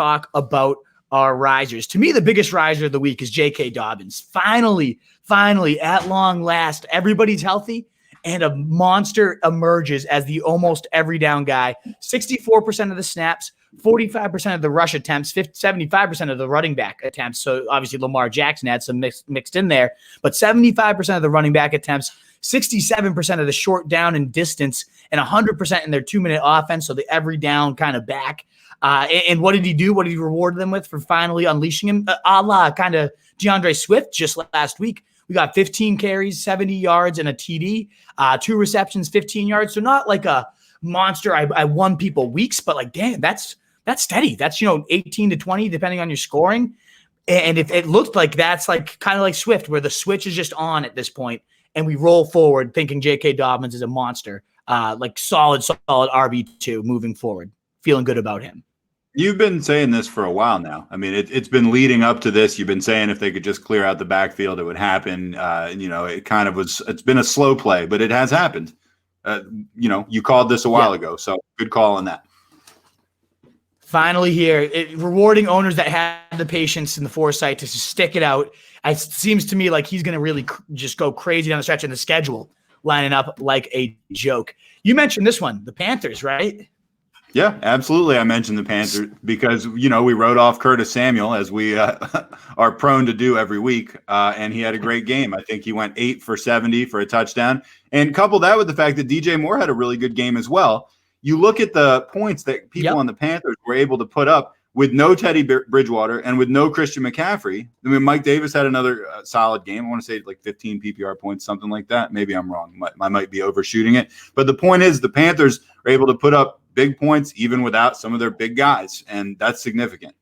talk about our risers. To me, the biggest riser of the week is JK Dobbins. Finally, at long last, everybody's healthy, and a monster emerges as the almost every down guy. 64% of the snaps, 45% of the rush attempts, 75% of the running back attempts. So obviously Lamar Jackson had some mixed in there, but 75% of the running back attempts, 67% of the short down and distance, and 100% in their 2-minute offense. So the every down kind of back. And what did he do? What did he reward them with for finally unleashing him? A la kind of DeAndre Swift just last week. We got 15 carries, 70 yards, and a TD, 2 receptions, 15 yards. So not like a monster. I won people weeks, but like, damn, that's steady. That's, 18 to 20, depending on your scoring. And if it looked like that's like kind of like Swift, where the switch is just on at this point, and we roll forward thinking JK Dobbins is a monster, like solid RB2 moving forward. Feeling good about him. You've been saying this for a while now. I mean, it's been leading up to this. You've been saying if they could just clear out the backfield, it would happen. It kind of was. It's been a slow play, but it has happened. You called this a while ago, so good call on that. Finally here, rewarding owners that had the patience and the foresight to stick it out. It seems to me like he's going to really just go crazy down the stretch in the schedule, lining up like a joke. You mentioned this one, the Panthers, right? Yeah, absolutely. I mentioned the Panthers because, we wrote off Curtis Samuel as we are prone to do every week, and he had a great game. I think he went 8 for 70 for a touchdown. And couple that with the fact that DJ Moore had a really good game as well. You look at the points that people on the Panthers were able to put up with no Teddy Bridgewater and with no Christian McCaffrey. I mean, Mike Davis had another solid game. I want to say like 15 PPR points, something like that. Maybe I'm wrong. I might be overshooting it. But the point is the Panthers are able to put up big points even without some of their big guys, and that's significant.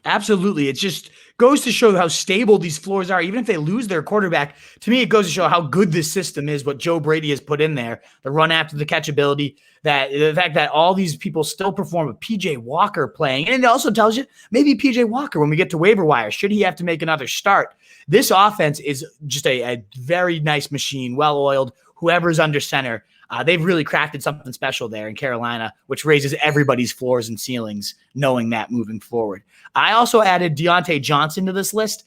Absolutely. It just goes to show how stable these floors are. Even if they lose their quarterback, to me, it goes to show how good this system is, what Joe Brady has put in there, the run after the catch ability, that the fact that all these people still perform with PJ Walker playing. And it also tells you maybe PJ Walker, when we get to waiver wire, should he have to make another start? This offense is just a very nice machine, well-oiled, whoever's under center. They've really crafted something special there in Carolina, which raises everybody's floors and ceilings, knowing that moving forward. I also added Deontay Johnson to this list.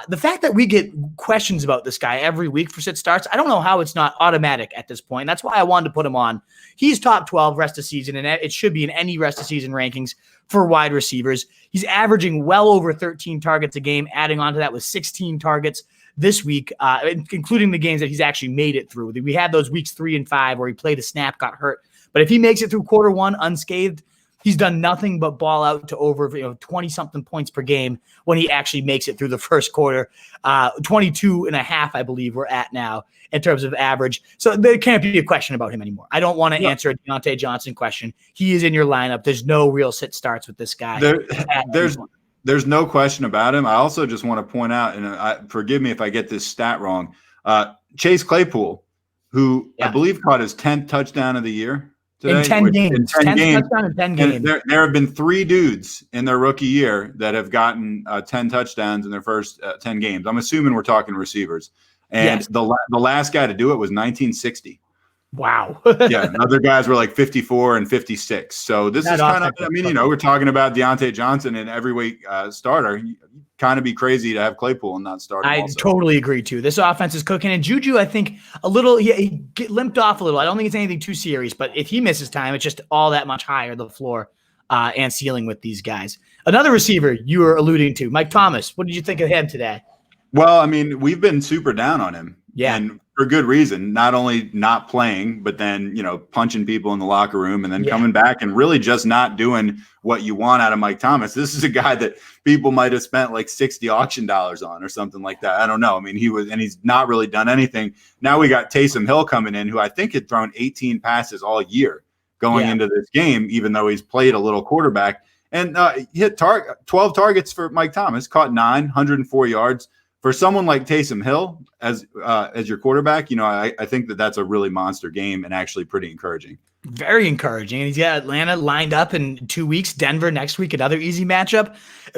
The fact that we get questions about this guy every week for sit starts, I don't know how it's not automatic at this point. That's why I wanted to put him on. He's top 12 rest of season, and it should be in any rest of season rankings for wide receivers. He's averaging well over 13 targets a game, adding on to that with 16 targets this week, including the games that he's actually made it through. We had those weeks 3 and 5 where he played a snap, got hurt. But if he makes it through quarter 1 unscathed, he's done nothing but ball out to over 20-something points per game when he actually makes it through the first quarter. 22 and a half, I believe we're at now in terms of average. So there can't be a question about him anymore. I don't want to answer a Diontae Johnson question. He is in your lineup. There's no real sit starts with this guy. There's no question about him. I also just want to point out, and forgive me if I get this stat wrong, Chase Claypool, who I believe caught his 10th touchdown of the year today. In 10 games. 10 touchdown in 10 games. There have been 3 dudes in their rookie year that have gotten 10 touchdowns in their first 10 games. I'm assuming we're talking receivers. And the last guy to do it was 1960. Wow. Yeah, other guys were like 54 and 56. So this is kind of, we're talking about Deontay Johnson in every week starter. Kind of be crazy to have Claypool and not start him I also. totally agree, too. This offense is cooking. And Juju, I think, a little, he limped off a little. I don't think it's anything too serious, but if he misses time, it's just all that much higher, the floor and ceiling with these guys. Another receiver you were alluding to, Mike Thomas. What did you think of him today? Well, we've been super down on him. Yeah. And for good reason, not only not playing, but then, punching people in the locker room and then coming back and really just not doing what you want out of Mike Thomas. This is a guy that people might have spent like 60 auction dollars on or something like that. I don't know. He's not really done anything. Now we got Taysom Hill coming in, who I think had thrown 18 passes all year going into this game, even though he's played a little quarterback. And he hit 12 targets for Mike Thomas, caught 9, 104 yards. For someone like Taysom Hill as your quarterback, I think that's a really monster game and actually pretty encouraging. Very encouraging. And he's got Atlanta lined up in 2 weeks, Denver next week, another easy matchup.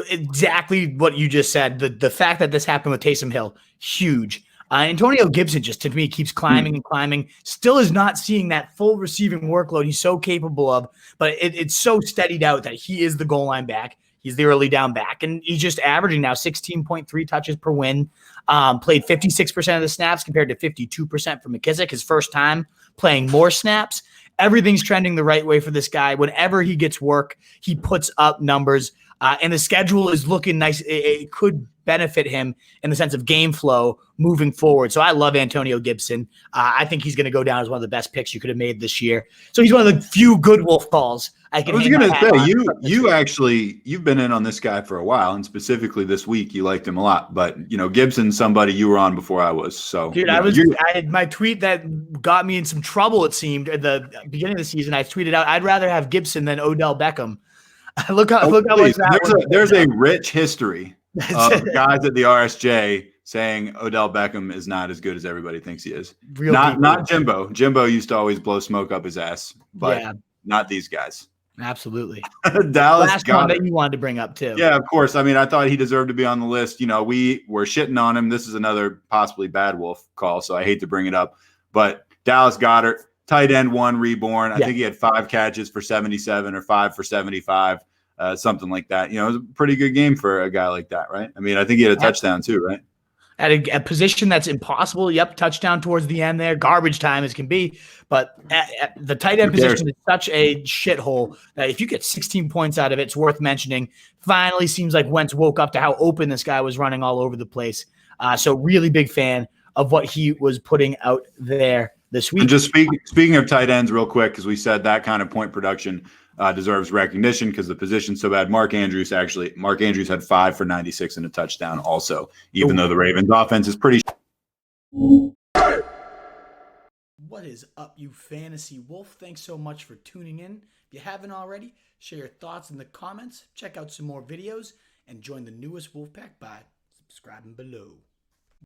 Exactly what you just said. The fact that this happened with Taysom Hill, huge. Antonio Gibson just, to me, keeps climbing and climbing. Still is not seeing that full receiving workload he's so capable of, but it's so steadied out that he is the goal line back. He's the early down back, and he's just averaging now 16.3 touches per win. Played 56% of the snaps compared to 52% for McKissick, his first time playing more snaps. Everything's trending the right way for this guy. Whenever he gets work, he puts up numbers. And the schedule is looking nice. It could benefit him in the sense of game flow moving forward. So I love Antonio Gibson. I think he's going to go down as one of the best picks you could have made this year. So he's one of the few good Wolf calls I can. I was going to say, you've been in on this guy for a while, and specifically this week, you liked him a lot. But Gibson's somebody you were on before I was. So, dude, I had my tweet that got me in some trouble. It seemed at the beginning of the season, I tweeted out, "I'd rather have Gibson than Odell Beckham." Look how there's a rich history of guys at the RSJ saying Odell Beckham is not as good as everybody thinks he is. Not Jimbo. Jimbo used to always blow smoke up his ass, but not these guys. Absolutely. Dallas last one that you wanted to bring up too. Yeah, of course. I mean, I thought he deserved to be on the list. We were shitting on him. This is another possibly bad Wolf call, so I hate to bring it up. But Dallas Goedert, tight end 1 reborn. I think he had 5 catches for 77 or 5 for 75. Something like that. It was a pretty good game for a guy like that, right? I mean, I think he had a touchdown too, right? At a position that's impossible. Yep, touchdown towards the end there. Garbage time as can be. But at the tight end position is such a shithole that if you get 16 points out of it, it's worth mentioning. Finally seems like Wentz woke up to how open this guy was running all over the place. So really big fan of what he was putting out there this week. And just speaking of tight ends real quick, because we said that kind of point production deserves recognition because the position's so bad. Mark Andrews had 5 for 96 and a touchdown also, even though the Ravens offense is pretty. What is up, you fantasy wolf? Thanks so much for tuning in. If you haven't already, share your thoughts in the comments, check out some more videos, and join the newest Wolfpack by subscribing below.